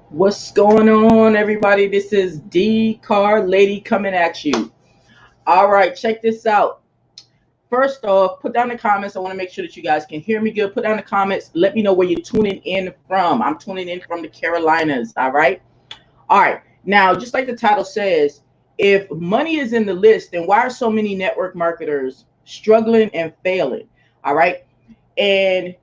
What's going on, everybody? This is D Car Lady coming at you. All right, check this out. First off, put down the comments. I want to make sure that you guys can hear me good. Put down the comments. Let me know where you're tuning in from. I'm tuning in from the Carolinas. All right. All right. Now, just like the title says, if money is in the list, then why are so many network marketers struggling and failing? All right. And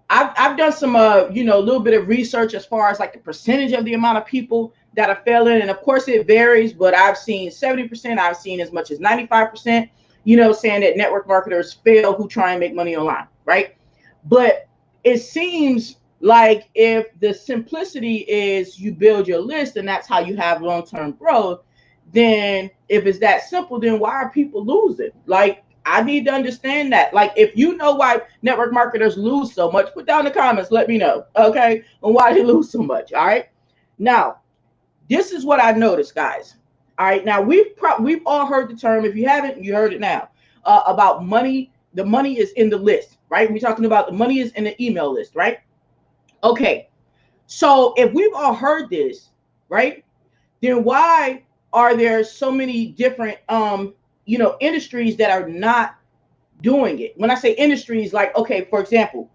I've done some a little bit of research as far as like the percentage of the amount of people that are failing, and of course it varies, but I've seen 70%, I've seen as much as 95%, saying that network marketers fail who try and make money online, right? But it seems like if the simplicity is you build your list and that's how you have long-term growth, then if it's that simple, then why are people losing? Like, I need to understand that. Like, if you know why network marketers lose so much, put down in the comments, let me know, okay? And why they lose so much, all right? Now, this is what I noticed, guys. All right, now we've all heard the term. If you haven't, you heard it now, about money. The money is in the list, right? We're talking about the money is in the email list, right? Okay, so if we've all heard this, right, then why are there so many different industries that are not doing it? When I say industries, like, okay, for example,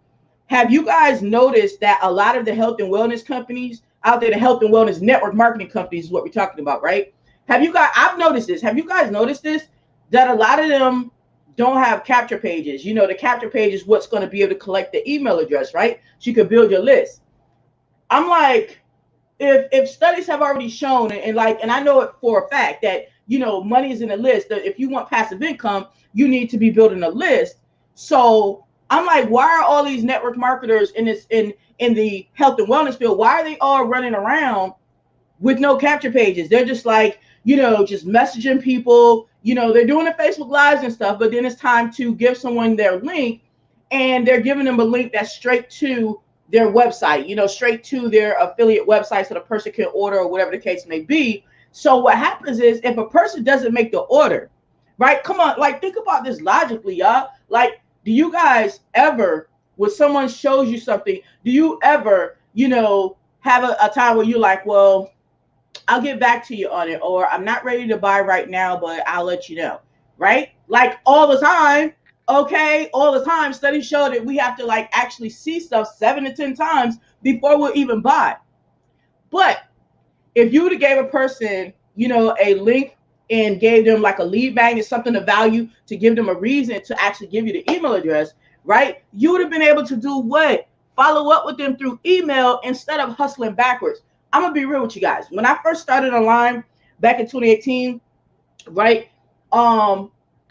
have you guys noticed that a lot of the health and wellness companies out there, the health and wellness network marketing companies is what we're talking about, right? I've noticed this. Have you guys noticed this? That a lot of them don't have capture pages. The capture page is what's going to be able to collect the email address, right? So you can build your list. I'm like, if studies have already shown, and I know it for a fact that money is in a list, that if you want passive income, you need to be building a list. So I'm like, why are all these network marketers in the health and wellness field, why are they all running around with no capture pages? They're just like, just messaging people, they're doing the Facebook lives and stuff, but then it's time to give someone their link, and they're giving them a link that's straight to their website, straight to their affiliate website, so the person can order or whatever the case may be. So what happens is, if a person doesn't make the order, right? Come on, like, think about this logically, y'all. Like, do you guys ever, when someone shows you something, do you ever, have a time where you're like, well, I'll get back to you on it, or I'm not ready to buy right now, but I'll let you know, right? Like, all the time. Okay, all the time. Studies show that we have to like actually see stuff 7 to 10 times before we'll even buy. But if you would have gave a person, a link and gave them like a lead magnet, something of value, to give them a reason to actually give you the email address, right? You would have been able to do what? Follow up with them through email instead of hustling backwards. I'm gonna be real with you guys. When I first started online back in 2018, right?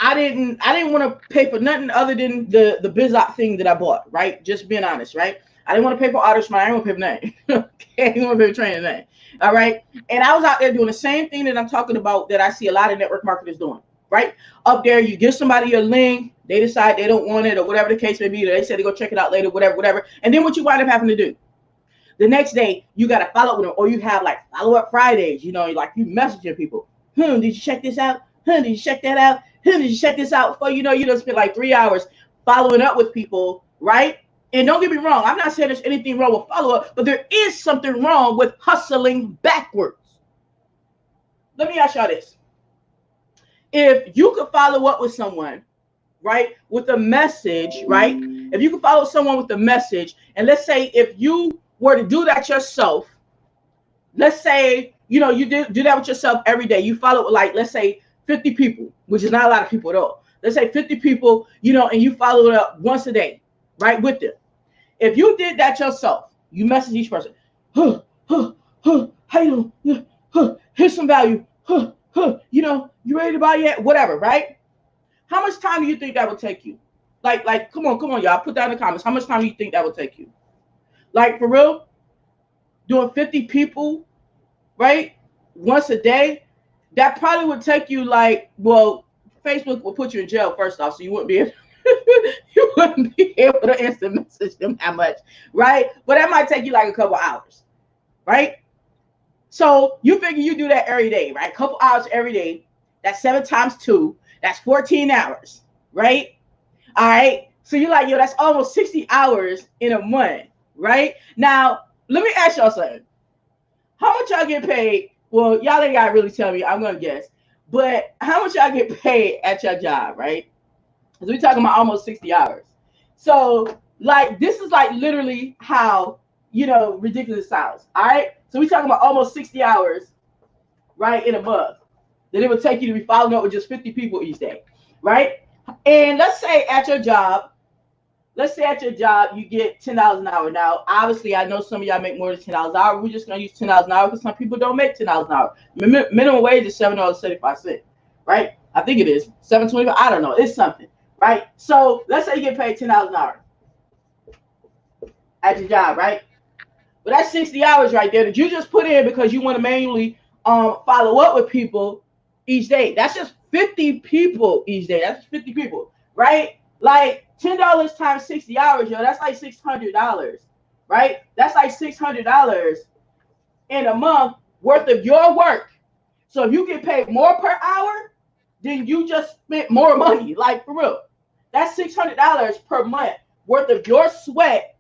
I didn't want to pay for nothing other than the BizOp thing that I bought, right? Just being honest, right? I didn't want to pay for AutoSmart. I didn't want to pay for nothing. Okay, I didn't want to pay for training nothing. All right. And I was out there doing the same thing that I'm talking about that I see a lot of network marketers doing, right? Up there, you give somebody a link, they decide they don't want it or whatever the case may be. They say they go check it out later, whatever. And then what you wind up having to do? The next day, you got to follow up with them, or you have like follow-up Fridays, like you messaging people. Did you check this out? Did you check that out? Did you check this out? For you don't spend like 3 hours following up with people, right? And don't get me wrong, I'm not saying there's anything wrong with follow-up, but there is something wrong with hustling backwards. Let me ask y'all this. If you could follow up with someone, right, with a message, right? If you could follow someone with a message, and let's say if you were to do that yourself, let's say, you do that with yourself every day. You follow with, like, let's say 50 people, which is not a lot of people at all. Let's say 50 people, and you follow it up once a day, right, with them. If you did that yourself, you message each person, how you doing? Here's some value. You ready to buy yet? Whatever, right? How much time do you think that would take you? Like, come on, y'all. Put that in the comments. How much time do you think that would take you? Like, for real? Doing 50 people, right? Once a day? That probably would take you like, well, Facebook will put you in jail first off, so you wouldn't be able to instant message them that much, right? But that might take you like a couple hours, right? So you figure you do that every day, right? A couple hours every day. That's 7 times 2. That's 14 hours, right? All right. So you're like, yo, that's almost 60 hours in a month, right? Now, let me ask y'all something. How much y'all get paid? Well, y'all ain't gotta really tell me. I'm gonna guess. But how much y'all get paid at your job, right? Because we're talking about almost 60 hours. So, like, this is like literally how, ridiculous sounds. All right. So we're talking about almost 60 hours, right, in a month that it would take you to be following up with just 50 people each day, right? And let's say at your job you get $10 an hour. Now, obviously, I know some of y'all make more than $10 an hour. We're just gonna use $10 an hour because some people don't make $10 an hour. Minimum wage is $7.75, right? I think it is $7.25. I don't know. It's something, right? So let's say you get paid $10 an hour at your job, right? But that's 60 hours right there that you just put in because you want to manually follow up with people each day. That's just 50 people each day. That's 50 people, right? Like $10 times 60 hours, yo, that's like $600, right? That's like $600 in a month worth of your work. So if you get paid more per hour, then you just spent more money, like for real. That's $600 per month worth of your sweat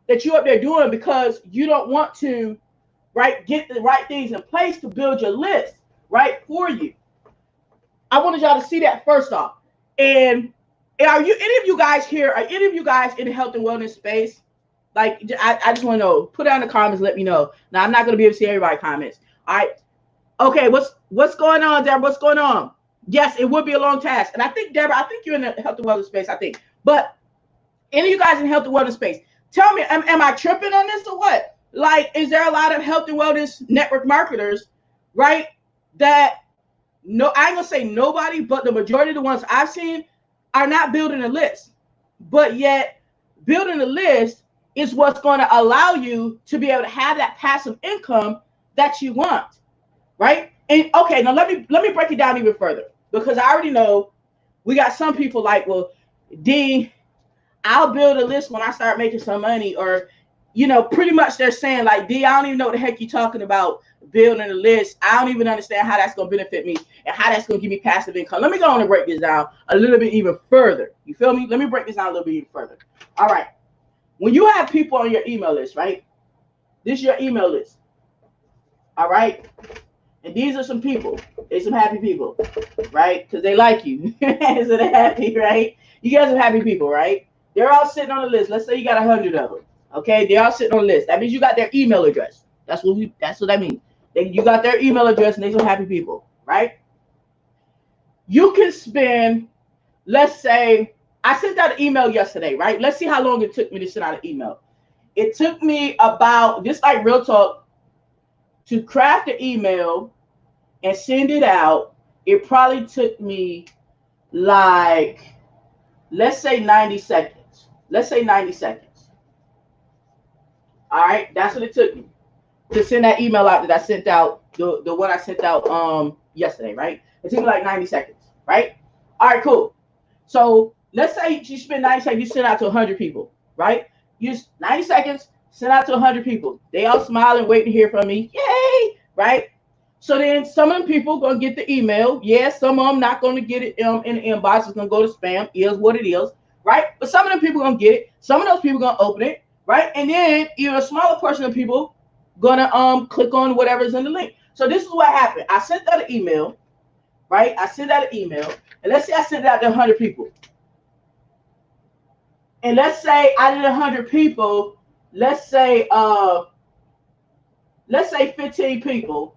that you're up there doing because you don't want to, right, get the right things in place to build your list, right, for you. I wanted y'all to see that first off. And are you any of you guys here? Are any of you guys in the health and wellness space? Like, I just want to know. Put down in the comments. Let me know. Now, I'm not going to be able to see everybody's comments. All right. Okay. What's going on, Deborah? What's going on? Yes, it would be a long task. And I think, Deborah, I think you're in the health and wellness space. I think. But any of you guys in the health and wellness space, tell me, am I tripping on this or what? Like, is there a lot of health and wellness network marketers, right? That no, I ain't gonna say nobody, but the majority of the ones I've seen are not building a list. But yet, building a list is what's going to allow you to be able to have that passive income that you want, right? And okay, now let me break it down even further because I already know we got some people like, well, D, I'll build a list when I start making some money, or pretty much they're saying like, D, I don't even know what the heck you're talking about building a list. I don't even understand how that's going to benefit me and how that's going to give me passive income. Let me go on and break this down a little bit even further. You feel me? Let me break this down a little bit even further. All right. When you have people on your email list, right? This is your email list. All right. And these are some people. They're some happy people, right? Because they like you. So they're happy, right? You guys are happy people, right? They're all sitting on the list. Let's say you got 100 of them. Okay, they're all sitting on the list. That means you got their email address. That's what that means. You got their email address and they're some happy people, right? You can spend, let's say, I sent out an email yesterday, right? Let's see how long it took me to send out an email. It took me about, just like real talk, to craft an email and send it out. It probably took me like, let's say 90 seconds. Let's say 90 seconds. All right, that's what it took me to send that email out that I sent out, the one I sent out yesterday, right? It took me like 90 seconds, right? All right, cool. So let's say you spend 90 seconds, you send out to 100 people, right? Use 90 seconds, send out to 100 people. They all smiling, waiting to hear from me. Yay, right? So then some of them people going to get the email. Yeah, some of them not going to get it in the inbox. It's going to go to spam. Is what it is, right? But some of them people going to get it. Some of those people going to open it, right? And then even a smaller portion of people going to click on whatever's in the link. So this is what happened. I sent out an email, right? I sent out an email. And let's say I sent it out to 100 people. And let's say out of the 100 people, let's say 15 people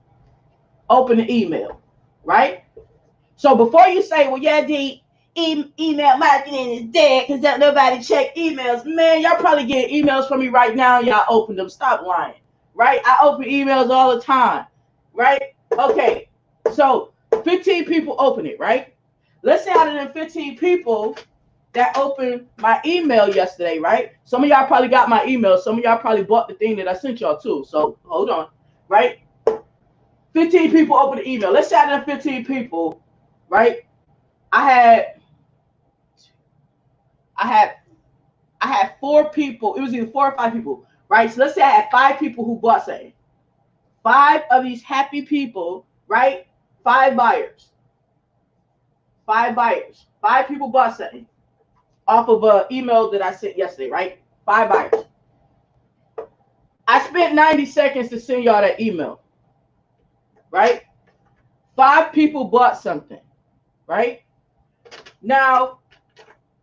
open the email, right? So before you say, well, yeah, the email marketing is dead because nobody check emails, man, y'all probably get emails from me right now. Y'all open them. Stop lying, right? I open emails all the time, right? Okay, so 15 people open it, right? Let's say out of them 15 people that opened my email yesterday, right? Some of y'all probably got my email. Some of y'all probably bought the thing that I sent y'all too. So hold on, right? 15 people open the email. Let's say out of 15 people, right? I had 4 people. It was either 4 or 5 people, right? So let's say I had 5 people who bought something. 5 of these happy people, right? 5 buyers. 5 buyers. 5 people bought something off of an email that I sent yesterday, right? 5 buyers. I spent 90 seconds to send y'all that email, right? 5 people bought something, right? Now,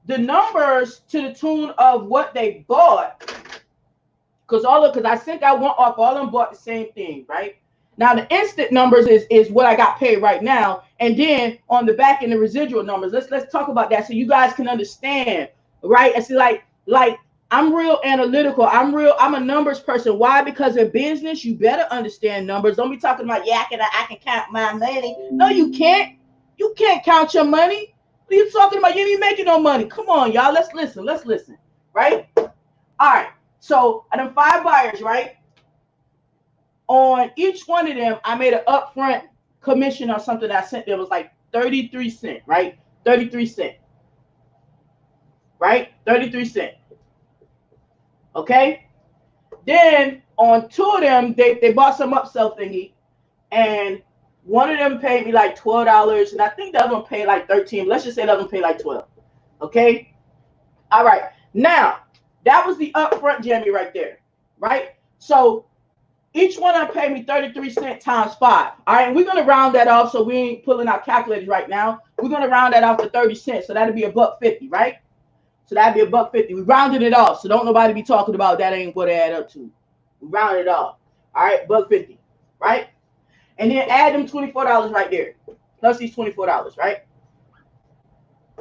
the numbers to the tune of what they bought, because I think I went off, all of them bought the same thing, right? Now, the instant numbers is what I got paid right now. And then on the back end, the residual numbers. Let's talk about that so you guys can understand, right? And see, like I'm real analytical. I'm a numbers person. Why? Because in business, you better understand numbers. Don't be talking about, yeah, I can count my money. No, you can't. You can't count your money. What are you talking about? You ain't even making no money. Come on, y'all. Let's listen. Right? All right. So I done 5 buyers, right? On each one of them, I made an upfront commission or something I sent them. It was like 33 cents, right? 33 cents. Right? 33 cents. Okay? Then on 2 of them, they bought some upsell thingy, and one of them paid me like $12, and I think the other one paid like 13. Let's just say the other one paid like 12. Okay? All right. Now, that was the upfront jammy right there. Right? So each one of them paid me 33 cents times 5. All right, and we're gonna round that off, so we ain't pulling out calculators right now. We're gonna round that off to 30 cents, so that'd be $1.50, right? So that'd be $1.50. We rounded it off, so don't nobody be talking about that ain't what it add up to. We rounded it off. All right, $1.50, right? And then add them $24 right there, plus these $24, right?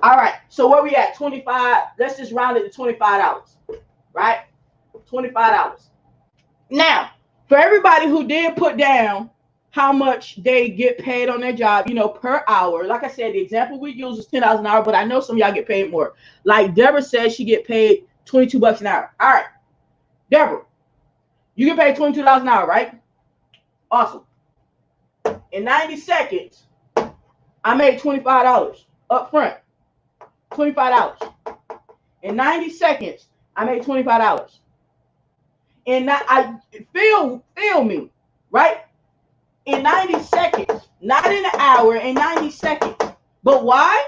All right, so where we at? 25. Let's just round it to $25, right? $25. Now, for everybody who did put down how much they get paid on their job, per hour. Like I said, the example we use is $10 an hour, but I know some of y'all get paid more. Like Deborah said, she get paid $22 an hour. All right, Deborah, you get paid $22 an hour, right? Awesome. In 90 seconds, I made $25 up front. $25. In 90 seconds, I made $25. And I feel me, right? In 90 seconds, not in an hour, in 90 seconds. But why?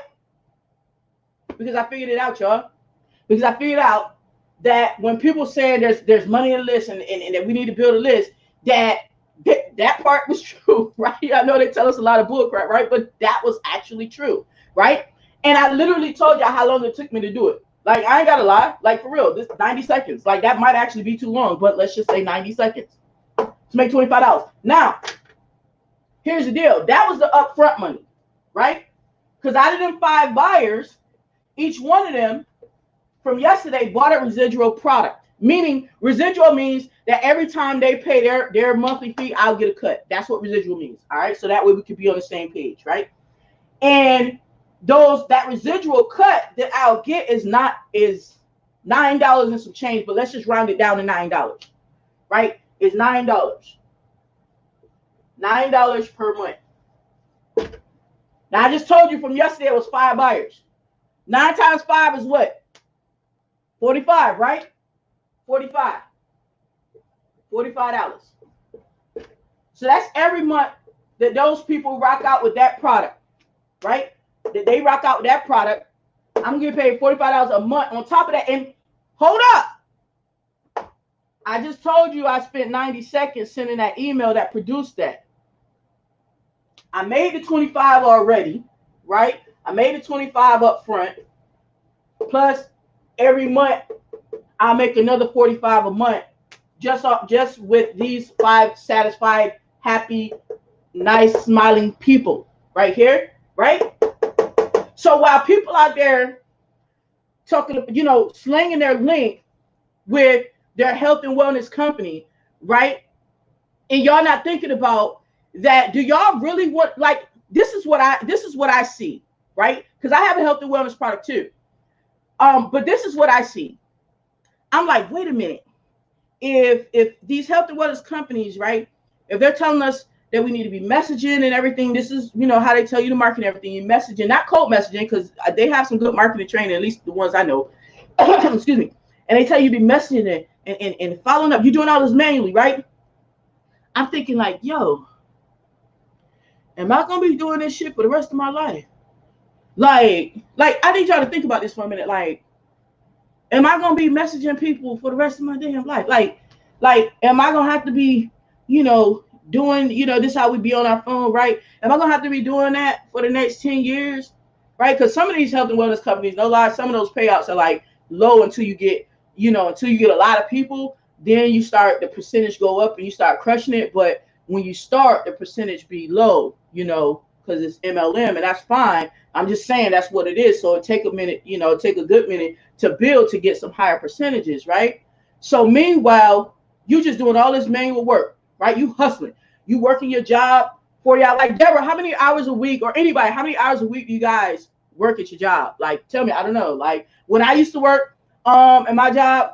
Because I figured it out, y'all. Because I figured out that when people say there's money in the list and that we need to build a list, that part was true, right? I know they tell us a lot of bullcrap, right? But that was actually true, right? And I literally told y'all how long it took me to do it. Like, I ain't got to lie. Like, for real, this 90 seconds. Like, that might actually be too long, but let's just say 90 seconds to make $25. Now, here's the deal. That was the upfront money, right? Because out of them 5 buyers, each one of them from yesterday bought a residual product. Meaning, residual means that every time they pay their monthly fee, I'll get a cut. That's what residual means, all right? So that way we could be on the same page, right? And that residual cut that I'll get is $9 and some change, but let's just round it down to $9, right? It's $9. $9 per month. Now I just told you from yesterday it was 5 buyers. 9 times 5 is what? 45, right? 45. $45. So that's every month that those people rock out with that product, right? That they rock out with that product. I'm getting paid $45 a month on top of that. And hold up. I just told you I spent 90 seconds sending that email that produced that. I made the 25 already, right? I made the 25 up front. Plus, every month, I'll make another 45 a month just with these 5 satisfied, happy, nice, smiling people right here, right? So while people out there talking, slinging their link with their health and wellness company, right? And y'all not thinking about that. Do y'all really want, like, this is what I see, right? Because I have a health and wellness product too. But this is what I see. I'm like, wait a minute. If these health and wellness companies, right, if they're telling us that we need to be messaging and everything, this is, how they tell you to market everything. You messaging, not cold messaging, because they have some good marketing training, at least the ones I know. Excuse me. And they tell you to be messaging and following up. You're doing all this manually, right? I'm thinking like, yo, am I going to be doing this shit for the rest of my life? Like, I need y'all to think about this for a minute. Like, am I going to be messaging people for the rest of my damn life? Like, Like, am I gonna have to be, you know, doing, you know, this how we be on our phone, right? Am I gonna have to be doing that for the next 10 years? Right? Because some of these health and wellness companies, no lie, some of those payouts are like low until you get, you know, until you get a lot of people, then you start the percentage go up and you start crushing it. But when you start, the percentage be low, you know, because it's MLM, and that's fine. I'm just saying that's what it is. So it take a minute, you know, take a good minute to build to get some higher percentages, right? So meanwhile, you just doing all this manual work, right? You hustling, you working your job 40 hours. Like Deborah, how many hours a week, or anybody, how many hours a week do you guys work at your job? Like, tell me, I don't know. Like when I used to work at my job,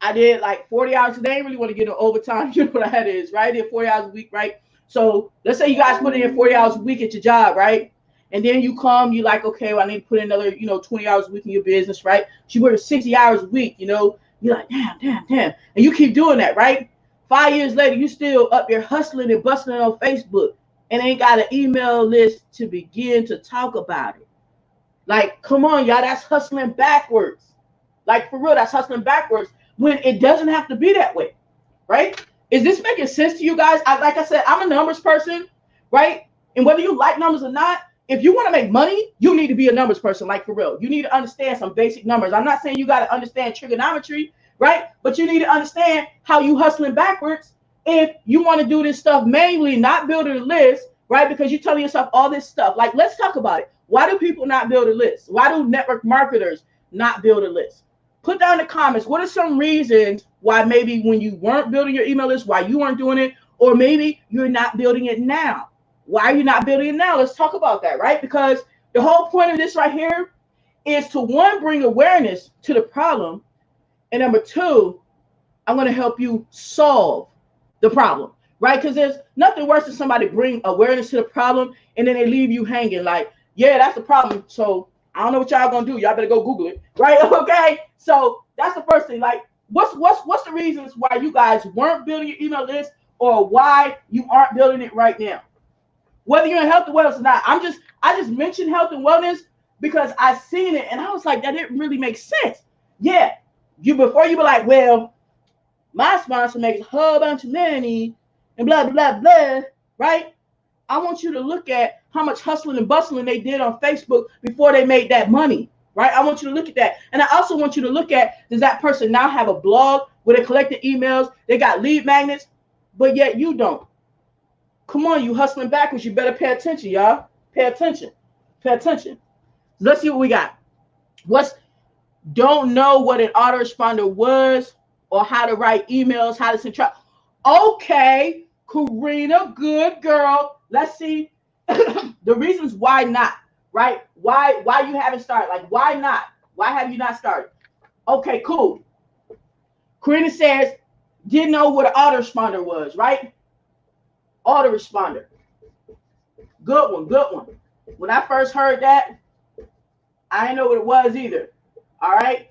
I did like 40 hours a day. I didn't really want to get no overtime. You know what that is, right? I did 40 hours a week, right? So let's say you guys put in 40 hours a week at your job, right? And then you come, you like, okay, well, I need to put in another, you know, 20 hours a week in your business, right? So you work 60 hours a week, you know, you're like, damn. And you keep doing that, right? 5 years later, you still up there hustling and bustling on Facebook and ain't got an email list to begin to talk about it. Like, come on, y'all, that's hustling backwards. Like, for real, that's hustling backwards when it doesn't have to be that way, right? Is this making sense to you guys? Like I said, I'm a numbers person, right? And whether you like numbers or not, if you want to make money, you need to be a numbers person, like for real. You need to understand some basic numbers. I'm not saying you got to understand trigonometry, right? But you need to understand how you hustling backwards if you want to do this stuff manually, not building a list, right? Because you're telling yourself all this stuff. Like, let's talk about it. Why do people not build a list? Why do network marketers not build a list? Put down in the comments, what are some reasons why maybe when you weren't building your email list, why you weren't doing it, or maybe you're not building it now. Why are you not building it now? Let's talk about that, right? Because the whole point of this right here is to, one, bring awareness to the problem, and number two, I'm going to help you solve the problem, right? Because there's nothing worse than somebody bring awareness to the problem and then they leave you hanging like, yeah, that's the problem. So I don't know what y'all gonna do. Y'all better go Google it, right? Okay. So that's the first thing. Like, what's the reasons why you guys weren't building your email list, or why you aren't building it right now? Whether you're in health and wellness or not, I just mentioned health and wellness because I seen it and I was like, that didn't really make sense. Yeah, before you be like, well, my sponsor makes a whole bunch of money and blah blah blah, right? I want you to look at how much hustling and bustling they did on Facebook before they made that money, right? I want you to look at that. And I also want you to look at, does that person now have a blog where they collected emails, they got lead magnets, but yet you don't? Come on, you hustling backwards. You better pay attention, y'all. Pay attention. Pay attention. Let's see what we got. Don't know what an autoresponder was or how to write emails, how to send traffic. Okay, Karina, good girl. Let's see the reasons why not, right? Why you haven't started? Like, why not? Why have you not started? Okay, cool. Karina says, didn't know what an autoresponder was, right? Autoresponder. Good one, good one. When I first heard that, I didn't know what it was either. All right.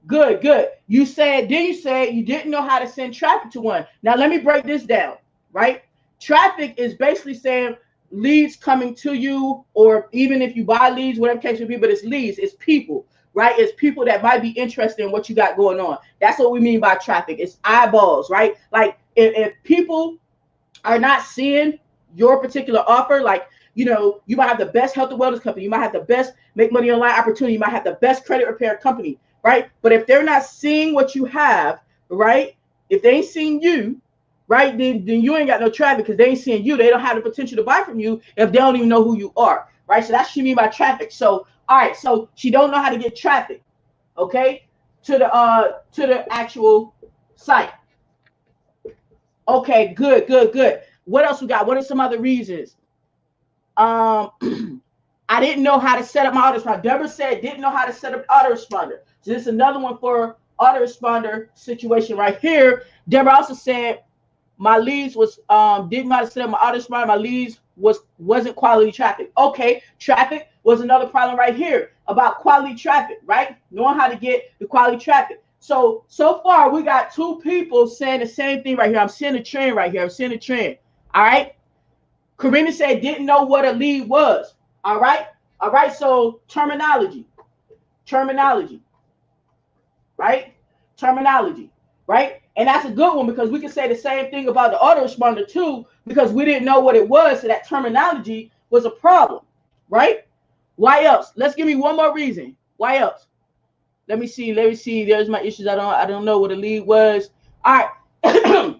Good, good. You said you didn't know how to send traffic to one. Now let me break this down, right? Traffic is basically saying leads coming to you, or even if you buy leads, whatever case may be, but it's leads, it's people, right? It's people that might be interested in what you got going on. That's what we mean by traffic. It's eyeballs, right? Like if people are not seeing your particular offer, like, you know, you might have the best health and wellness company, you might have the best make money online opportunity, you might have the best credit repair company, right? But if they're not seeing what you have, right? If they ain't seeing you, right, then you ain't got no traffic, because they ain't seeing you. They don't have the potential to buy from you if they don't even know who you are, right? So that's what she mean by traffic. So, all right, so she don't know how to get traffic, okay, to the actual site. Okay, good, good, good. What else we got? What are some other reasons? I didn't know how to set up my autoresponder. Deborah said didn't know how to set up autoresponder. So this is another one for autoresponder situation right here. Deborah also said my leads was didn't know how to set up my autoresponder. My leads wasn't quality traffic. Okay, traffic was another problem right here about quality traffic, right? Knowing how to get the quality traffic. So far we got two people saying the same thing right here. I'm seeing a trend right here. I'm seeing a trend. All right. Karina said didn't know what a lead was. All right. All right. So terminology, right? Terminology. right? And that's a good one because we can say the same thing about the autoresponder too, because we didn't know what it was, so that terminology was a problem, right? Why else? Let's give me one more reason. Why else? Let me see. Let me see. There's my issues. I don't know what the lead was. All right.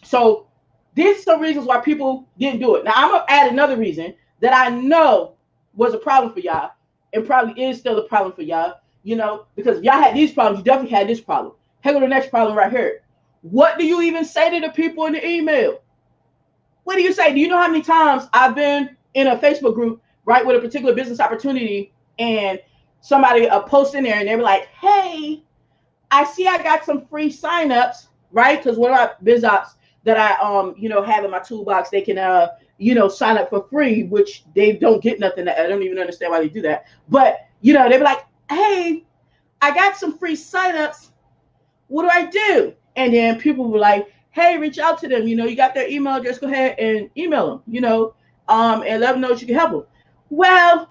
So these are some reasons why people didn't do it. Now I'm gonna add another reason that I know was a problem for y'all, and probably is still a problem for y'all. You know, because if y'all had these problems, you definitely had this problem. Here's the next problem right here. What do you even say to the people in the email? What do you say? Do you know how many times I've been in a Facebook group, right, with a particular business opportunity, and somebody post in there and they're like, hey, I see I got some free signups, right? Because one of my biz ops that I have in my toolbox, they can sign up for free, which they don't get nothing. I don't even understand why they do that. But they'd be like, hey, I got some free signups. What do I do? And then people were like, hey, reach out to them. You got their email address, go ahead and email them, and let them know that you can help them. Well,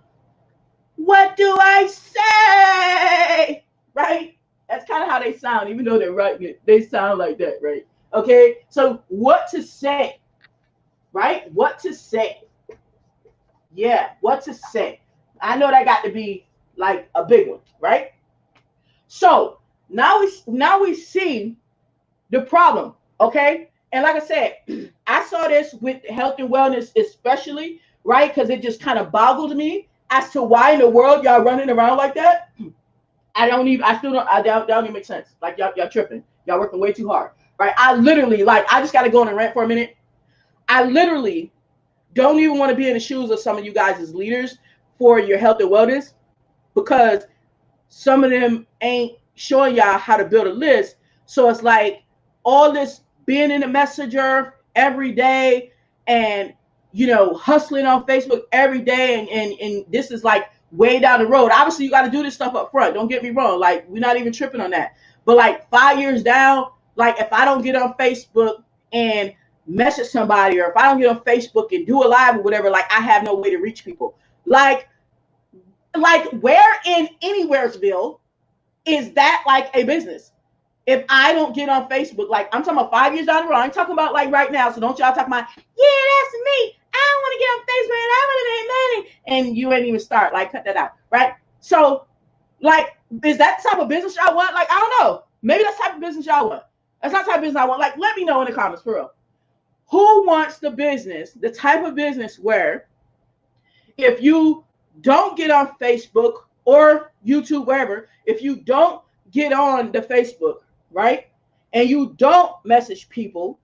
what do I say? Right? That's kind of how they sound, even though they're writing it. They sound like that, right? Okay, so what to say, right? What to say? Yeah, what to say? I know that got to be like a big one, right? So now we see the problem, okay? And like I said, I saw this with health and wellness especially, right? Because it just kind of boggled me as to why in the world y'all running around like that. That don't even make sense. Like y'all tripping. Y'all working way too hard, right? I literally, I just got to go on a rant for a minute. I literally don't even want to be in the shoes of some of you guys as leaders for your health and wellness, because some of them ain't showing y'all how to build a list. So it's like all this being in the messenger every day and hustling on Facebook every day, and this is like way down the road. Obviously you got to do this stuff up front, don't get me wrong, like we're not even tripping on that, but like 5 years down, like if I don't get on Facebook and message somebody, or if I don't get on Facebook and do a live or whatever, like I have no way to reach people. Like where in anywheresville is that like a business? If I don't get on Facebook, like I'm talking about 5 years down the road, I'm talking about like right now. So don't y'all talk about, yeah, that's me. I don't want to get on Facebook and I want to make money. And you ain't even start. Like, cut that out, right? So, like, is that the type of business y'all want? Like, I don't know. Maybe that's the type of business y'all want. That's not the type of business I want. Like, let me know in the comments, for real. Who wants the business, the type of business where if you don't get on Facebook or YouTube, wherever, if you don't get on the Facebook, right, and you don't message people,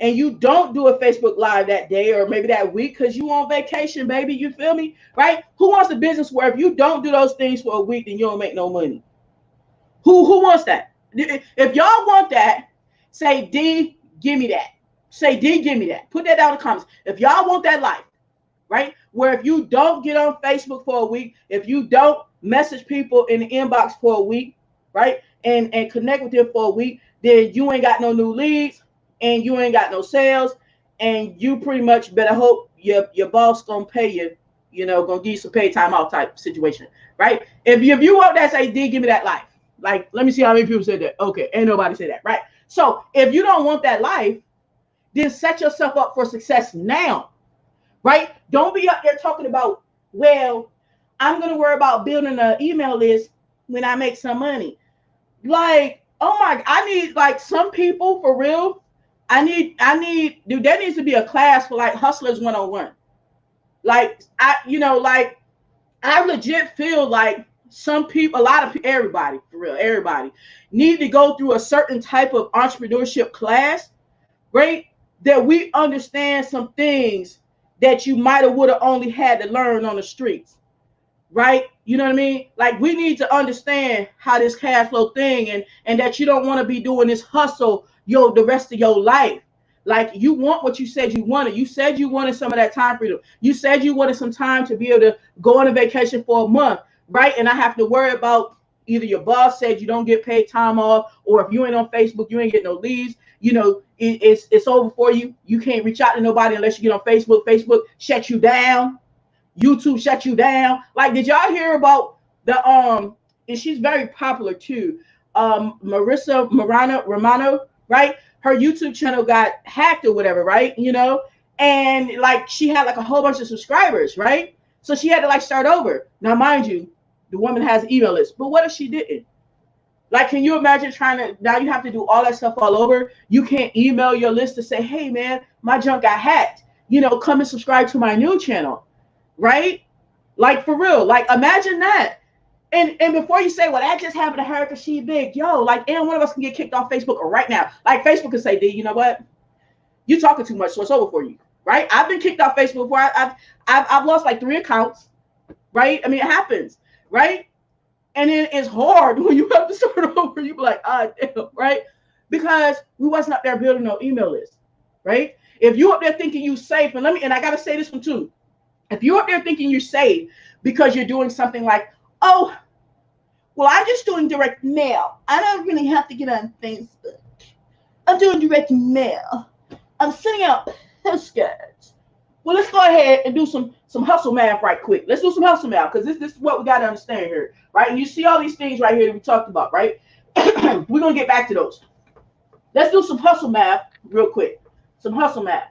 and you don't do a Facebook live that day or maybe that week because you on vacation, baby, you feel me, right? Who wants a business where if you don't do those things for a week, then you don't make no money? Who wants that? If y'all want that, say, D, give me that. Say, D, give me that. Put that down in the comments. If y'all want that life, right, where if you don't get on Facebook for a week, if you don't message people in the inbox for a week, right, and connect with them for a week, then you ain't got no new leads and you ain't got no sales, and you pretty much better hope your boss gonna pay you, gonna give you some paid time off type situation, right? If you want that, say, D, give me that life. Like, let me see how many people said that. Okay, ain't nobody said that, right? So if you don't want that life, then set yourself up for success now. Right? Don't be up there talking about, well, I'm going to worry about building an email list when I make some money. Like, oh my, I need like some people for real. There needs to be a class for like hustlers 101. Like, I legit feel like some people, everybody, for real, everybody need to go through a certain type of entrepreneurship class, right? That we understand some things that you might have would have only had to learn on the streets, right? You know what I mean? Like, we need to understand how this cash flow thing, and that you don't want to be doing this hustle the rest of your life. Like, you want what you said you wanted. You said you wanted some of that time freedom. You said you wanted some time to be able to go on a vacation for a month, right? And I have to worry about either your boss said you don't get paid time off, or if you ain't on Facebook, you ain't get no leads. It's over for you. You can't reach out to nobody unless you get on Facebook. Facebook shut you down. YouTube shut you down. Like, did y'all hear about and she's very popular too, Marissa Romano, right? Her YouTube channel got hacked or whatever, right? And like she had like a whole bunch of subscribers, right? So she had to like start over. Now, mind you, the woman has an email list, but what if she didn't? Like, can you imagine trying to, now you have to do all that stuff all over? You can't email your list to say, hey man, my junk got hacked. Come and subscribe to my new channel, right? Like for real, like imagine that. And before you say, well, that just happened to her because she big, like, and one of us can get kicked off Facebook right now. Like Facebook can say, D, you know what? You talking too much, so it's over for you, right? I've been kicked off Facebook before. I've lost like 3 accounts, right? I mean, it happens, right? And then it's hard when you have to start over. You be like, damn, right? Because we wasn't up there building no email list, right? If you up there thinking you safe, and I gotta say this one too. If you up there thinking you're safe because you're doing something like, oh, well, I'm just doing direct mail. I don't really have to get on Facebook. I'm doing direct mail. I'm sending out postcards. Well, let's go ahead and do some hustle math right quick. Let's do some hustle math because this is what we got to understand here, right? And you see all these things right here that we talked about, right? We're going to get back to those. Let's do some hustle math real quick. Some hustle math.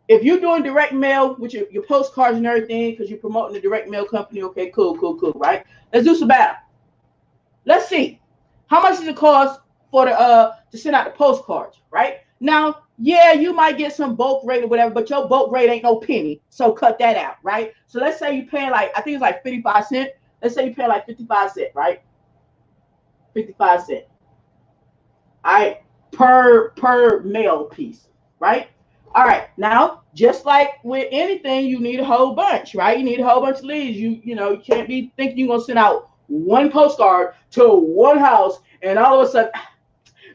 If you're doing direct mail with your postcards and everything because you're promoting the direct mail company, okay, cool, right? Let's do some math. Let's see. How much does it cost for to send out the postcards, right? Now, yeah, you might get some bulk rate or whatever, but your bulk rate ain't no penny. So cut that out, right? So let's say you pay like, I think it's like 55 cents. Let's say you pay like 55 cents, right? 55 cents. All right, per mail piece, right? All right, now, just like with anything, you need a whole bunch, right? You need a whole bunch of leads. You can't be thinking you're going to send out one postcard to one house and all of a sudden,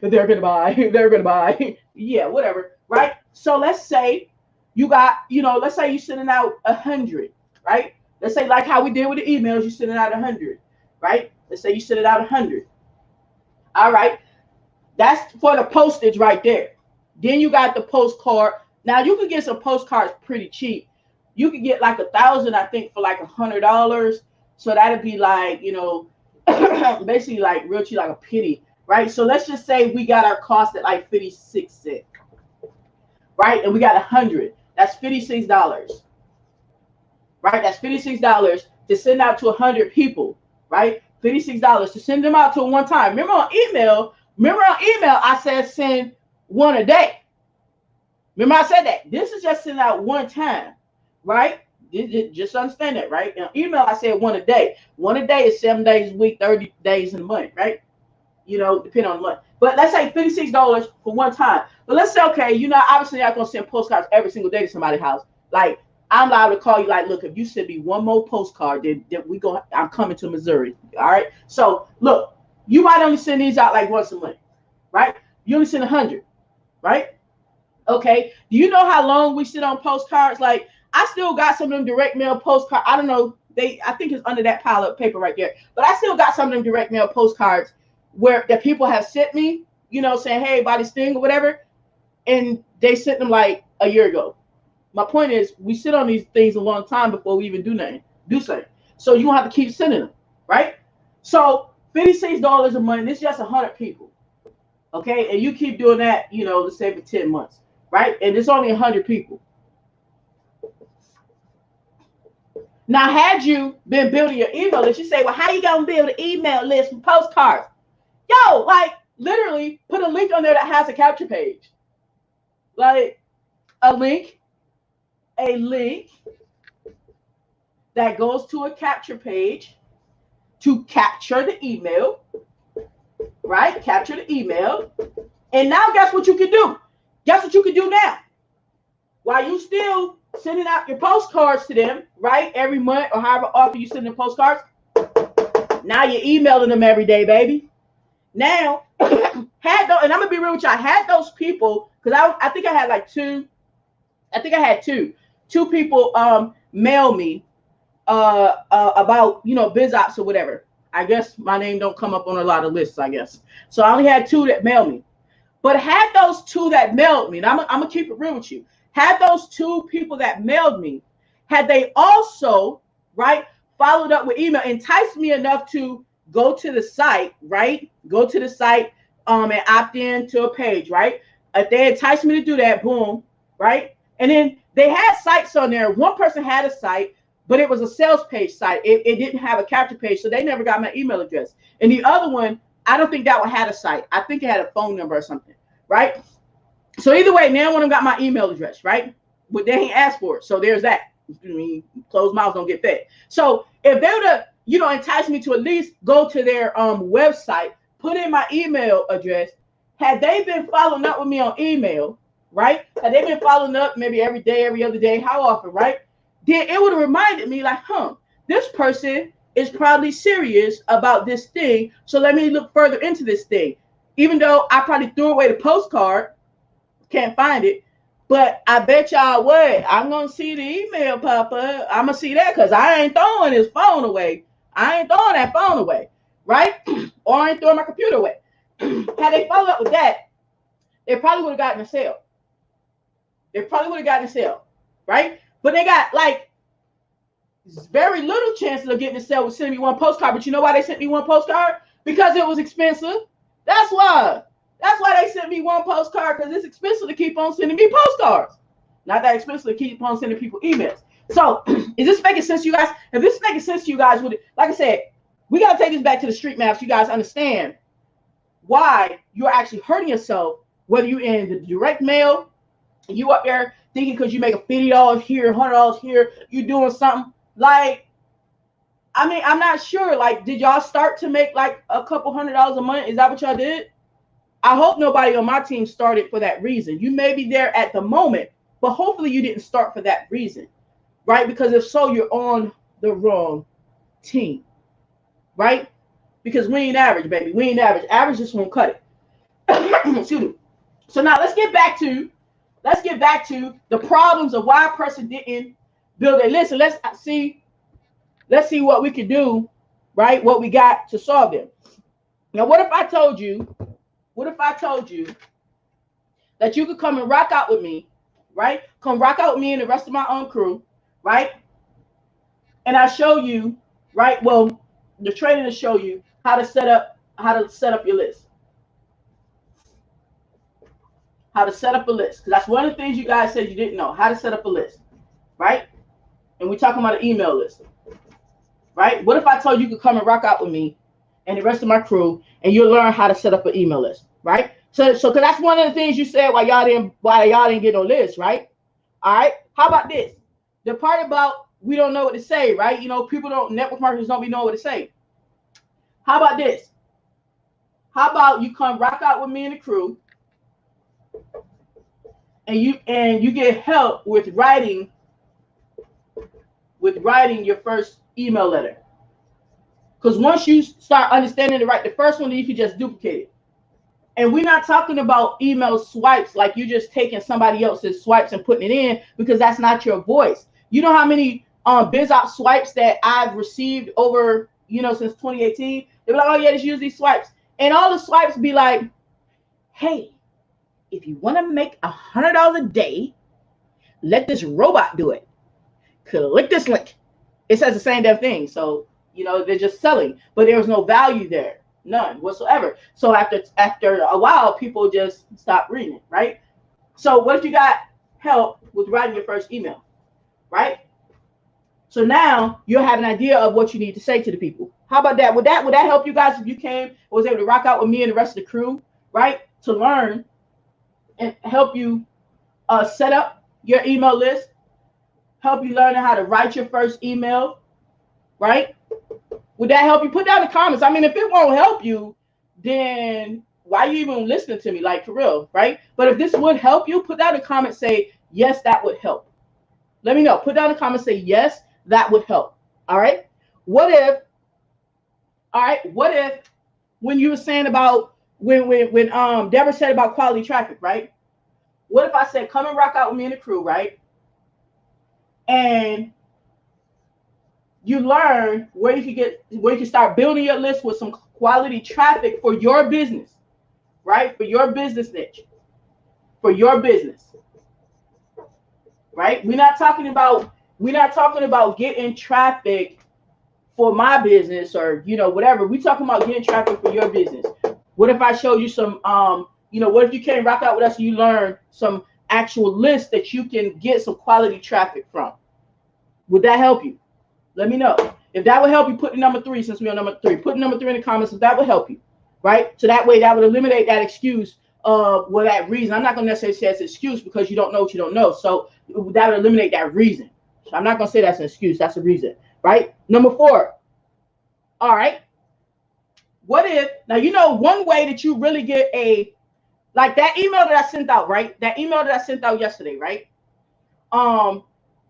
they're going to buy. Yeah, whatever, right? So let's say you got, let's say you're sending out 100, right? Let's say like how we did with the emails, you're sending out 100, right? Let's say you send it out 100. All right. That's for the postage right there. Then you got the postcard. Now you can get some postcards pretty cheap. You could get like 1,000, I think, for like $100. So that'd be like, basically like real cheap, like a penny, right? So let's just say we got our cost at like 56 cents, right? And we got 100. That's $56, right? That's $56 to send out to 100 people, right? $56 to send them out to one time. Remember on email, I said send one a day. Remember I said that. This is just sending out one time, right? Just understand that, right? In email, I said one a day. One a day is 7 days a week, 30 days in a month, right? Depending on the month. But let's say $56 for one time. But let's say, okay, obviously I'm not going to send postcards every single day to somebody's house. Like, I'm allowed to call you like, look, if you send me one more postcard, then I'm coming to Missouri. All right? So, look, you might only send these out like once a month, right? You only send 100, right? Okay. Do you know how long we sit on postcards? Like, I still got some of them direct mail postcards. I don't know. I think it's under that pile of paper right there. But I still got some of them direct mail postcards that people have sent me, saying, hey, by this thing or whatever. And they sent them like a year ago. My point is, we sit on these things a long time before we even do something. So you don't have to keep sending them, right? So $56 a month, it's just 100 people. Okay. And you keep doing that, let's say for 10 months. Right? And it's only 100 people. Now, had you been building your email list, you say, well, how you going to build an email list with postcards? Yo, like, literally put a link on there that has a capture page. Like, a link that goes to a capture page to capture the email, right? Capture the email. And now guess what you can do? Guess what you can do now? While you still sending out your postcards to them, right? Every month or however often you send them postcards. Now you're emailing them every day, baby. Now, and I'm going to be real with you. I had those people, because I think I had like two. I think I had two people mail me about, biz ops or whatever. I guess my name don't come up on a lot of lists, I guess. So I only had 2 that mailed me. But had those 2 that mailed me, and I'm going to keep it real with you, had those 2 people that mailed me, had they also, right, followed up with email, enticed me enough to go to the site, right? Go to the site and opt in to a page, right? If they entice me to do that, boom, right? And then they had sites on there. One person had a site, but it was a sales page site. It didn't have a capture page, so they never got my email address. And the other one, I don't think that one had a site. I think it had a phone number or something, right? So either way, now one of them got my email address, right? But they ain't asked for it, so there's that. I mean, closed mouths don't get fed. So if they would have, entice me to at least go to their website, put in my email address, had they been following up with me on email, right? Had they been following up maybe every day, every other day, how often, right? Then it would have reminded me like, this person is probably serious about this thing. So let me look further into this thing. Even though I probably threw away the postcard, can't find it, but I bet y'all what, I'm going to see the email pop up. I'm going to see that because I ain't throwing his phone away. I ain't throwing that phone away, right? Or I ain't throwing my computer away. Had they followed up with that, they probably would have gotten a sale. Right? But they got like very little chances of getting a sale with sending me one postcard. But you know why they sent me one postcard? Because it was expensive. That's why. That's why they sent me one postcard, because it's expensive to keep on sending me postcards. Not that expensive to keep on sending people emails. So is this making sense to you guys? If this is making sense to you guys, like I said, we got to take this back to the street maps. You guys understand why you're actually hurting yourself, whether you're in the direct mail, you up there thinking because you make a $50 here, $100 here, you doing something. Like, I mean, I'm not sure. Like, did y'all start to make like a couple $100 a month? Is that what y'all did? I hope nobody on my team started for that reason. You may be there at the moment, but hopefully you didn't start for that reason, right? Because if so, you're on the wrong team, right? Because we ain't average, baby. We ain't average. Average just won't cut it. Excuse me. So now let's get back to the problems of why a person didn't build a list. And let's see what we can do, right? What we got to solve them. Now, what if I told you that you could come and rock out with me, right? Come rock out with me and the rest of my own crew, right? And I show you, right? Well, the training to show you how to set up your list. How to set up a list. Because that's one of the things you guys said you didn't know. How to set up a list, right? And we're talking about an email list, right? What if I told you could come and rock out with me and the rest of my crew, and you'll learn how to set up an email list, right? So because that's one of the things you said why y'all didn't get no list, right? All right. How about this? The part about we don't know what to say, right? Network marketers don't be knowing what to say. How about this? How about you come rock out with me and the crew, and you get help with writing your first email letter. Because once you start understanding to write the first one, then you can just duplicate it. And we're not talking about email swipes like you're just taking somebody else's swipes and putting it in, because that's not your voice. You know how many BizOp swipes that I've received over, since 2018? They're like, oh yeah, just use these swipes. And all the swipes be like, hey, if you want to make $100 a day, let this robot do it. Click this link. It says the same damn thing. So, they're just selling, but there was no value there. None whatsoever. So after a while, people just stop reading it, right? So what if you got help with writing your first email, right? So now you have an idea of what you need to say to the people. How about that? Would that help you guys if you came and was able to rock out with me and the rest of the crew, right? To learn and help you set up your email list, help you learn how to write your first email, right? Would that help you? Put down in the comments. I mean, if it won't help you, then why are you even listening to me? Like, for real, right? But if this would help you, put down in the comments, say, yes, that would help. Let me know. Put down in the comments, say, yes, that would help. All right? What if when you were saying about, when Deborah said about quality traffic, right? What if I said, come and rock out with me and the crew, right? And you learn where you can start building your list with some quality traffic for your business, right? For your business niche, for your business, right? We're not talking about getting traffic for my business, or whatever. We talking about getting traffic for your business. What if I showed you some what if you came rock out with us and you learn some actual lists that you can get some quality traffic from? Would that help you? Let me know. If that would help you, put the number 3, since we're on number 3. Put the number 3 in the comments if that would help you, right? So that way, that would eliminate that excuse of, well, that reason. I'm not going to necessarily say it's an excuse because you don't know what you don't know. So that would eliminate that reason. So I'm not going to say that's an excuse. That's a reason, right? Number 4. All right. What if, now, one way that you really get like that email that I sent out, right? That email that I sent out yesterday, right?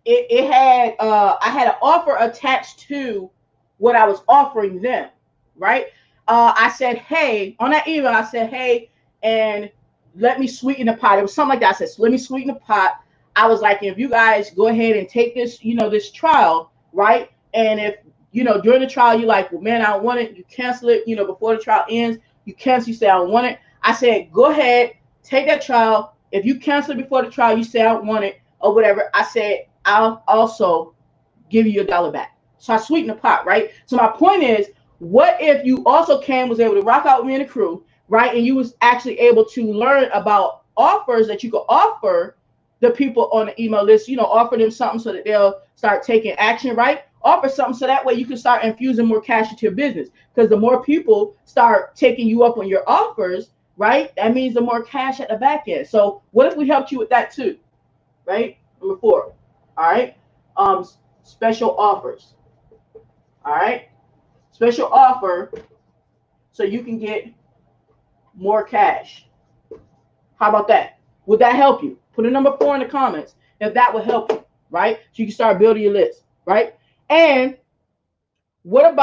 It had I had an offer attached to what I was offering them, right? I said, hey, on that email, I said, hey, and let me sweeten the pot. It was something like that. I said, so let me sweeten the pot. I was like, if you guys go ahead and take this, this trial, right? And if, during the trial, you're like, well, man, I don't want it. You cancel it, before the trial ends. You cancel, you say, I don't want it. I said, go ahead, take that trial. If you cancel it before the trial, you say, I don't want it or whatever. I said, I'll also give you $1 back. So I sweeten the pot, right? So my point is, what if you also was able to rock out with me and the crew, right? And you was actually able to learn about offers that you could offer the people on the email list, offer them something so that they'll start taking action, right? Offer something so that way you can start infusing more cash into your business. Because the more people start taking you up on your offers, right? That means the more cash at the back end. So what if we helped you with that too, right? Number 4. All right. Special offers. All right. Special offer so you can get more cash. How about that? Would that help you? Put a number 4 in the comments if that would help you, right? So you can start building your list, right? And what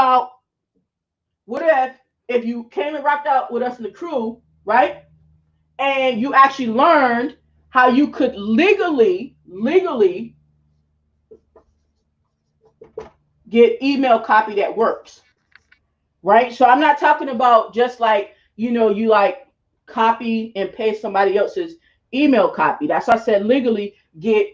if you came and rocked out with us in the crew, right? And you actually learned how you could legally get email copy that works, right? So I'm not talking about just like, you like copy and paste somebody else's email copy. That's why I said legally get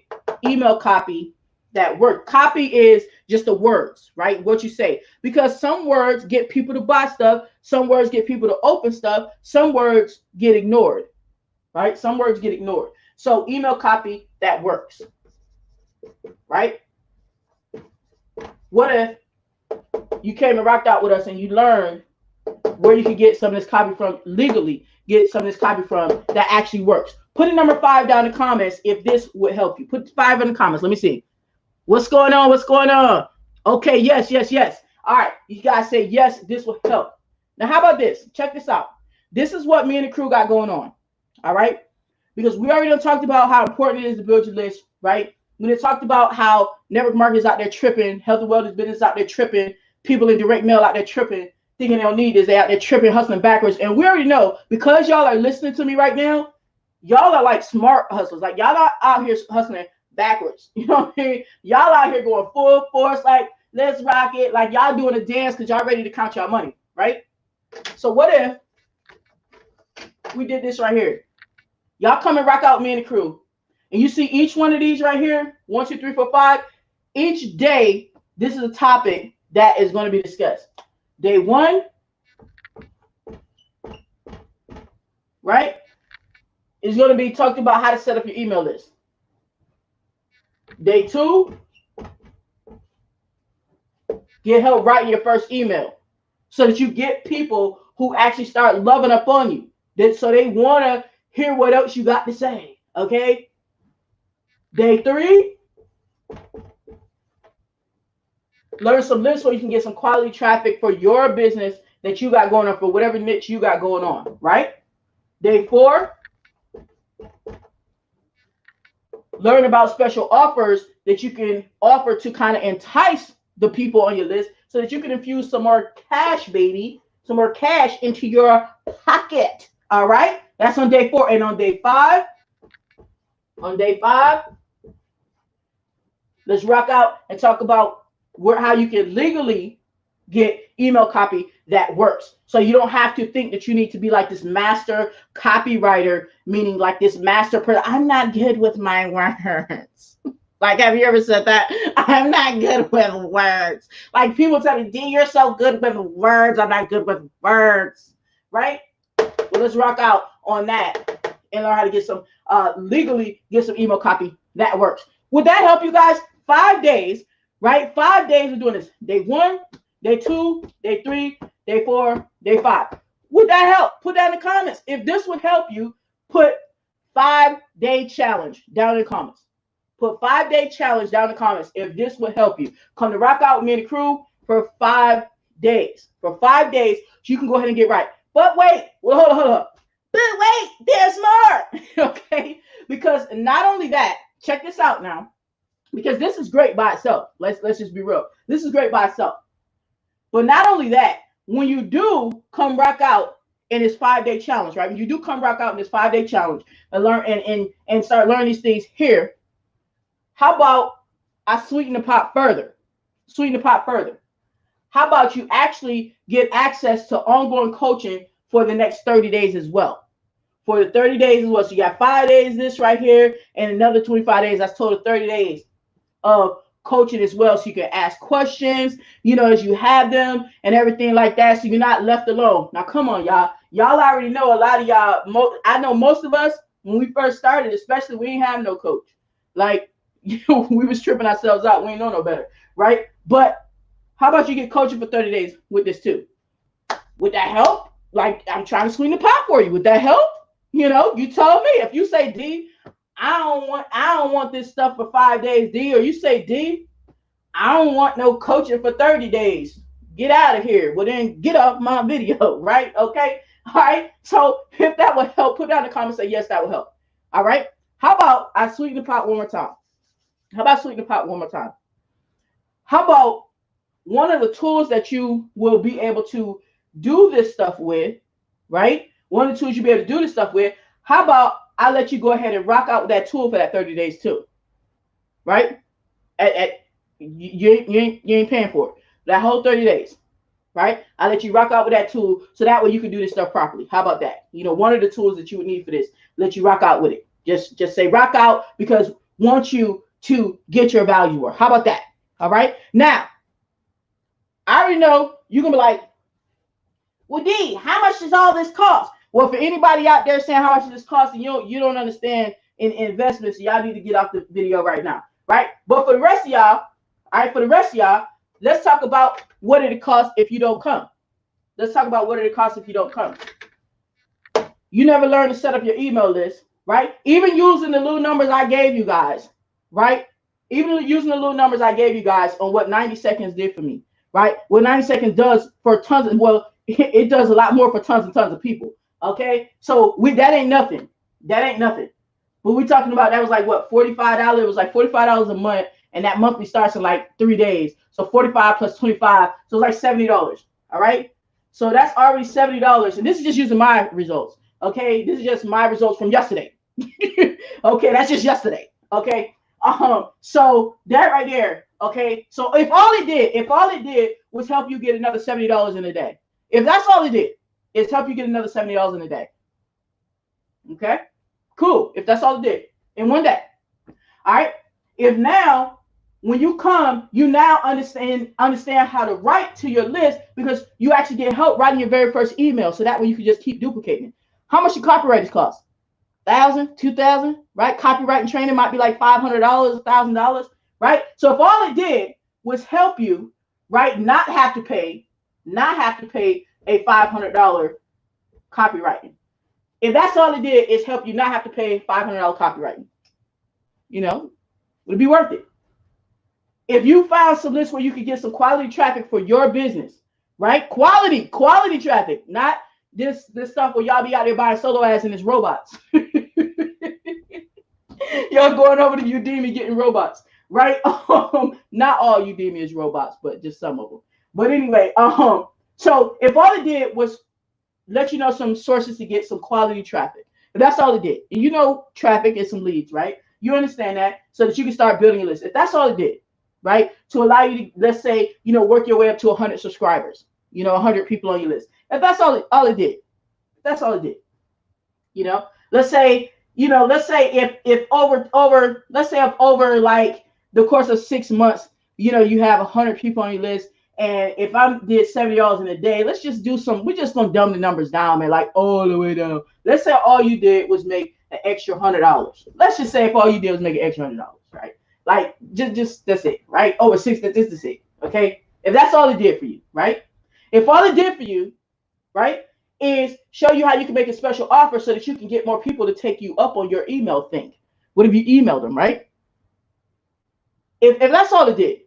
email copy that works. Copy is just the words, right? What you say. Because some words get people to buy stuff. Some words get people to open stuff. Some words get ignored, right? Some words get ignored. So email copy that works, right? What if you came and rocked out with us and you learned where you could get some of this copy from, legally get some of this copy from that actually works? Put a number 5 down in the comments if this would help you. Put 5 in the comments. Let me see. What's going on? What's going on? Okay, yes. All right, you guys say yes, this will help. Now, how about this? Check this out. This is what me and the crew got going on, all right? Because we already talked about how important it is to build your list, right? When it talked about how network marketers out there tripping, health and wellness business out there tripping, people in direct mail out there tripping, thinking they don't need this, they out there tripping, hustling backwards. And we already know, because y'all are listening to me right now, y'all are like smart hustlers. Like y'all are out here hustling backwards. You know what I mean? Y'all out here going full force, like let's rock it. Like y'all doing a dance because y'all ready to count y'all money, right? So what if we did this right here? Y'all come and rock out with me and the crew. And you see each one of these right here, 1, 2, 3, 4, 5. Each day, this is a topic that is going to be discussed. Day 1, right, is going to be talked about how to set up your email list. Day 2, get help writing your first email so that you get people who actually start loving up on you. So they want to hear what else you got to say, okay? Day 3, learn some lists so you can get some quality traffic for your business that you got going on, for whatever niche you got going on, right? Day 4, learn about special offers that you can offer to kind of entice the people on your list so that you can infuse some more cash, baby, some more cash into your pocket, all right? That's on day 4. And on day 5, let's rock out and talk about how you can legally get email copy that works. So you don't have to think that you need to be like this master copywriter, meaning like this master person. I'm not good with my words. Like, have you ever said that? I'm not good with words. Like, people tell me, D, you're so good with words. I'm not good with words. Right? Well, let's rock out on that and learn how to get some, legally get some email copy. That works. Would that help you guys? 5 days, right? 5 days of doing this. Day 1, day 2, day 3, day 4, day 5. Would that help? Put that in the comments. If this would help you, put 5-day challenge down in the comments. Put 5-day challenge down in the comments if this would help you. Come to rock out with me and the crew for 5 days. For 5 days, so you can go ahead and get right. But wait, well, hold up. But wait, there's more. Okay? Because not only that, check this out now. Because this is great by itself. Let's just be real. This is great by itself. But not only that, when you do come rock out in this 5-day challenge, right? When you do come rock out in this 5-day challenge and learn and start learning these things here, how about I sweeten the pot further? Sweeten the pot further. How about you actually get access to ongoing coaching for the next 30 days as well? For the 30 days as well. So you got 5 days this right here and another 25 days. That's total 30 days of coaching as well. So you can ask questions, you know, as you have them and everything like that. So you're not left alone. Now, come on, y'all. Y'all already know, a lot of y'all, I know most of us, when we first started, especially, we didn't have no coach. Like, we was tripping ourselves out. We ain't know no better, right? But how about you get coaching for 30 days with this too? Would that help? Like, I'm trying to sweeten the pot for you. Would that help? You know, you told me. If you say, D, I don't want this stuff for 5 days, D, or you say, D, I don't want no coaching for 30 days. Get out of here. Well, then get off my video, right? Okay. All right. So if that would help, put down in the comments, say, yes, that will help. All right. How about I sweeten the pot one more time? How about sweeten the pot one more time? How about one of the tools that you will be able to do this stuff with, right? One of the tools you'll be able to do this stuff with. How about I let you go ahead and rock out with that tool for that 30 days too, right? You ain't paying for it. That whole 30 days, right? I let you rock out with that tool so that way you can do this stuff properly. How about that? You know, one of the tools that you would need for this, let you rock out with it. Just say rock out because want you to get your value worth. How about that? All right. Now, I already know you're going to be like, well, D, how much does all this cost? Well, for anybody out there saying how much does this cost and you don't understand in investments, y'all need to get off the video right now, right? But for the rest of y'all, all right, for the rest of y'all, let's talk about what it costs if you don't come. Let's talk about what it costs if you don't come. You never learned to set up your email list, right? Even using the little numbers I gave you guys, right? Even using the little numbers I gave you guys on what 90 seconds did for me, right? What 90 seconds does for tons of, well, it does a lot more for tons and tons of people, okay? So that ain't nothing. That ain't nothing. But we're talking about, that was like, what, $45? It was like $45 a month, and that monthly starts in like 3 days. So 45 plus 25, so it's like $70, all right? So that's already $70, and this is just using my results, okay? This is just my results from yesterday. Okay, that's just yesterday, okay? So that right there, okay? So if all it did was help you get another $70 in a day, if that's all it did, is help you get another $70 in a day, okay? Cool, if that's all it did in one day, all right? If now, when you come, you now understand how to write to your list because you actually get help writing your very first email, so that way you can just keep duplicating it. How much do copywriters cost? $1,000, $2,000, right? Copywriting training might be like $500, $1,000, right? So if all it did was help you, right, not have to pay a $500 copywriting. If that's all it did is help you not have to pay $500 copywriting, you know, would it be worth it? If you found some lists where you could get some quality traffic for your business, right? Quality traffic, not this stuff where y'all be out there buying solo ads and it's robots. Y'all going over to Udemy getting robots, right? Not all Udemy is robots, but just some of them. But anyway, so if all it did was let you know some sources to get some quality traffic, if that's all it did, and you know traffic is some leads, right? You understand that, so that you can start building a list. If that's all it did, right, to allow you to, let's say, you know, work your way up to 100 subscribers, you know, 100 people on your list. If that's all it did, that's all it did. You know, let's say if over like the course of 6 months, you know, you have 100 people on your list. And if I did $70 in a day, let's just do some, we're just gonna dumb the numbers down, man, like all the way down. Let's say all you did was make an extra $100. Let's just say if all you did was make an extra $100, right? Like just that's it, right? Over 6, this is it, okay? If that's all it did for you, right? If all it did for you, right, is show you how you can make a special offer so that you can get more people to take you up on your email thing. What if you emailed them, right? If that's all it did,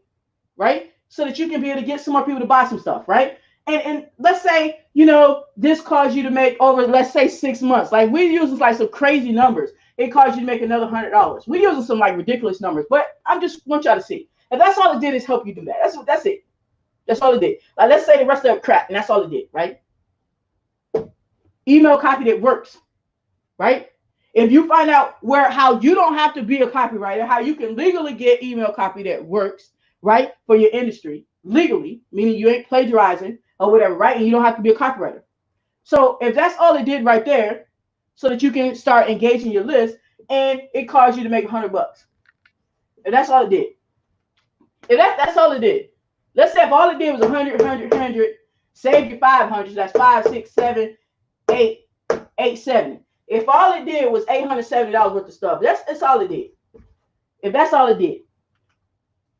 right? So that you can be able to get some more people to buy some stuff, right? And let's say, you know, this caused you to make over, let's say 6 months. Like we're using like some crazy numbers. It caused you to make another $100. We're using some like ridiculous numbers, but I just want y'all to see. If that's all it did is help you do that. That's it. That's all it did. Like let's say the rest of it crap, and that's all it did, right? Email copy that works, right? If you find out how you don't have to be a copywriter, how you can legally get email copy that works, right, for your industry, legally, meaning you ain't plagiarizing or whatever, right? And you don't have to be a copywriter. So if that's all it did right there, so that you can start engaging your list, and it caused you to make $100. If that's all it did. If that's all it did. Let's say if all it did was 100, save you 500, that's 5, 6, 7, 8, 870. If all it did was $870 worth of stuff, that's all it did. If that's all it did.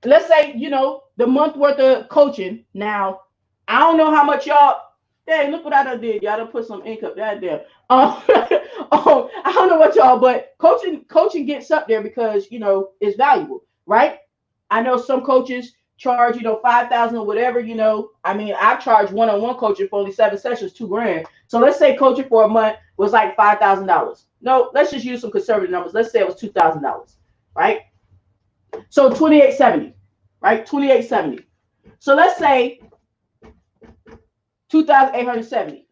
Let's say, you know, the month worth of coaching. Now, I don't know how much y'all, dang, look what I done did. Y'all done put some ink up that there. I don't know what y'all, but coaching gets up there because, you know, it's valuable, right? I know some coaches charge, you know, $5,000 or whatever, you know. I mean, I've charged one-on-one coaching for only 7 sessions, $2,000. So let's say coaching for a month was like $5,000. No, let's just use some conservative numbers. Let's say it was $2,000, right? So 2870, right? 2870. So let's say 2,870,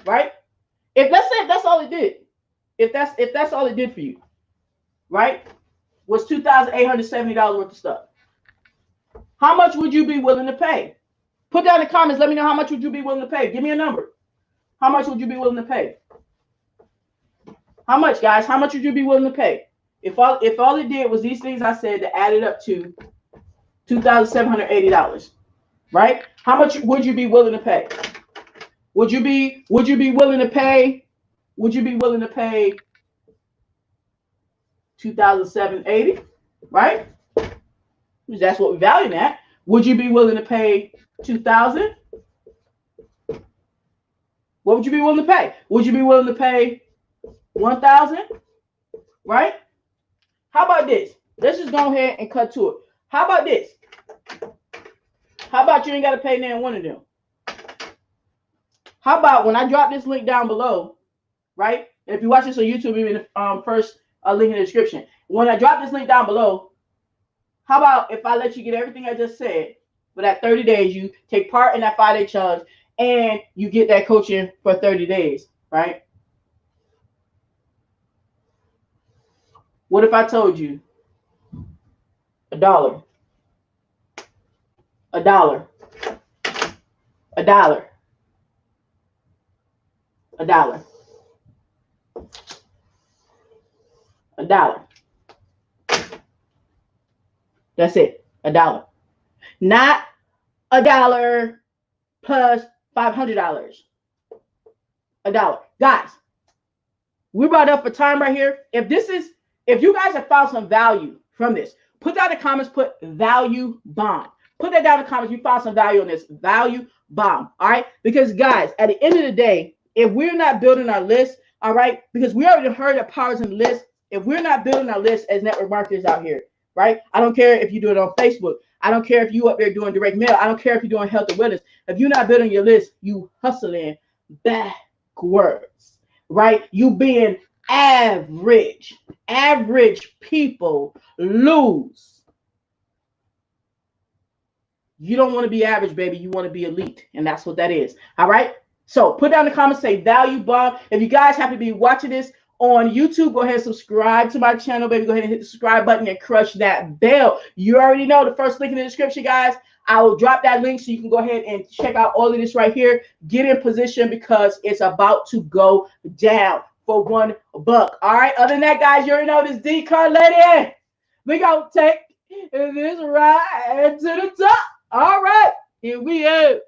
right? If let's say if that's all it did, if that's all it did for you, right? Was $2,870 worth of stuff. How much would you be willing to pay? Put down in the comments. Let me know how much would you be willing to pay. Give me a number. How much would you be willing to pay? How much, guys? How much would you be willing to pay? If all it did was these things I said that added up to $2,780, right? How much would you be willing to pay? Would you be willing to pay? Would you be willing to pay $2,780, right? That's what we value at. Would you be willing to pay $2,000? What would you be willing to pay? Would you be willing to pay $1,000? Right? How about this? Let's just go ahead and cut to it. How about this? How about you ain't got to pay now one of them? How about when I drop this link down below, right? And if you watch this on YouTube, even the first link in the description. When I drop this link down below, how about if I let you get everything I just said for that 30 days, you take part in that 5-day challenge, and you get that coaching for 30 days, right? What if I told you $1, $1, $1, $1, $1, $1? That's it, $1. Not $1 plus $500. $1. Guys, we're about up for time right here. If you guys have found some value from this, put down in the comments, put value bomb. Put that down in the comments. You found some value on this. Value bomb. All right. Because guys, at the end of the day, if we're not building our list, all right, because we already heard the powers in the list. If we're not building our list as network marketers out here, right? I don't care if you do it on Facebook. I don't care if you up there doing direct mail. I don't care if you're doing health and wellness. If you're not building your list, you hustling backwards, right? You being average. Average people lose. You don't want to be average, baby. You want to be elite. And that's what that is. All right. So put down in the comments, say value bomb. If you guys happen to be watching this on YouTube, go ahead and subscribe to my channel, baby. Go ahead and hit the subscribe button and crush that bell. You already know the first link in the description, guys. I will drop that link so you can go ahead and check out all of this right here. Get in position because it's about to go down for $1. All right. Other than that, guys, you already know this D-Car lady. We gonna take And this right to the top. All right, here we go.